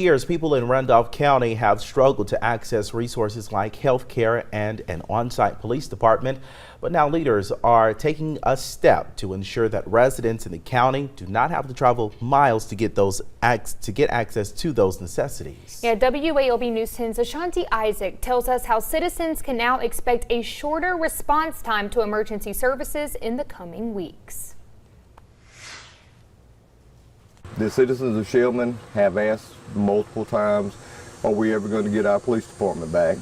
Years, people in Randolph County have struggled to access resources like health care and an on-site police department, but now leaders are taking a step to ensure that residents in the county do not have to travel miles to get access to those necessities. Yeah, WAOB News 10's Ashanti Isaac tells us how citizens can now expect a shorter response time to emergency services in the coming weeks. The citizens of Shellman have asked multiple times, are we ever going to get our police department back?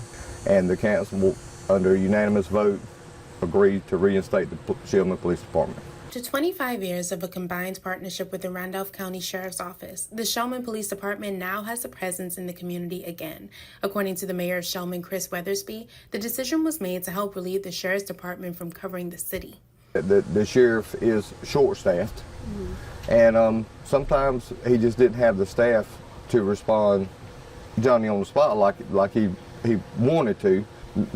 And the council will, under a unanimous vote, agreed to reinstate the Shellman Police Department. After 25 years of a combined partnership with the Randolph County Sheriff's Office, the Shellman Police Department now has a presence in the community again. According to the mayor of Shellman, Chris Weathersby, the decision was made to help relieve the Sheriff's Department from covering the city. The sheriff is short-staffed, and sometimes he just didn't have the staff to respond Johnny on the spot like he wanted to.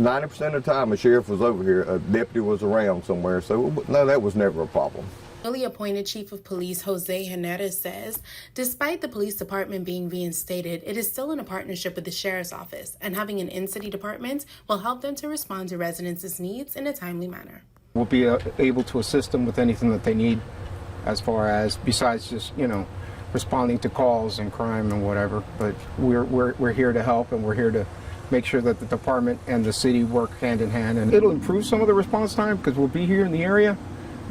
90% of the time a sheriff was over here, a deputy was around somewhere, so no, that was never a problem. Newly appointed Chief of Police Jose Hernandez says, despite the police department being reinstated, it is still in a partnership with the Sheriff's Office, and having an in-city department will help them to respond to residents' needs in a timely manner. We'll be able to assist them with anything that they need as far as, besides just, responding to calls and crime and whatever. But we're here to help, and we're here to make sure that the department and the city work hand in hand. And it'll improve some of the response time because we'll be here in the area.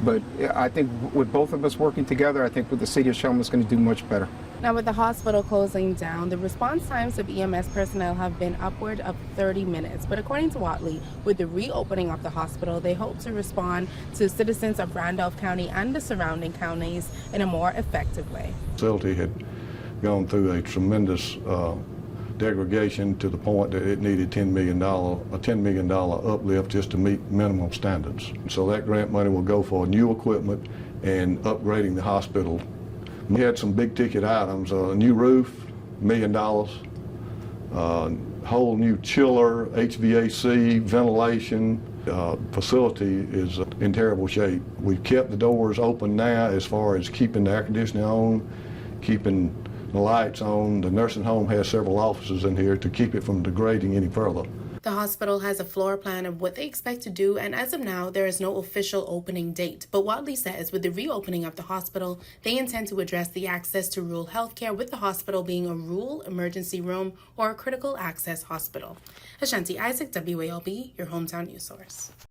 But I think with both of us working together, I think with the city of Shellman is going to do much better. Now, with the hospital closing down, the response times of EMS personnel have been upward of 30 minutes. But according to Watley, with the reopening of the hospital, they hope to respond to citizens of Randolph County and the surrounding counties in a more effective way. The facility had gone through a tremendous degradation to the point that it needed a $10 million uplift just to meet minimum standards. So that grant money will go for new equipment and upgrading the hospital. We had some big ticket items, a new roof, $1 million, whole new chiller, HVAC, ventilation. Facility is in terrible shape. We've kept the doors open now as far as keeping the air conditioning on, keeping the lights on. The nursing home has several offices in here to keep it from degrading any further. The hospital has a floor plan of what they expect to do, and as of now, there is no official opening date. But Watley says with the reopening of the hospital, they intend to address the access to rural health care, with the hospital being a rural emergency room or a critical access hospital. Ashanti Isaac, WALB, your hometown news source.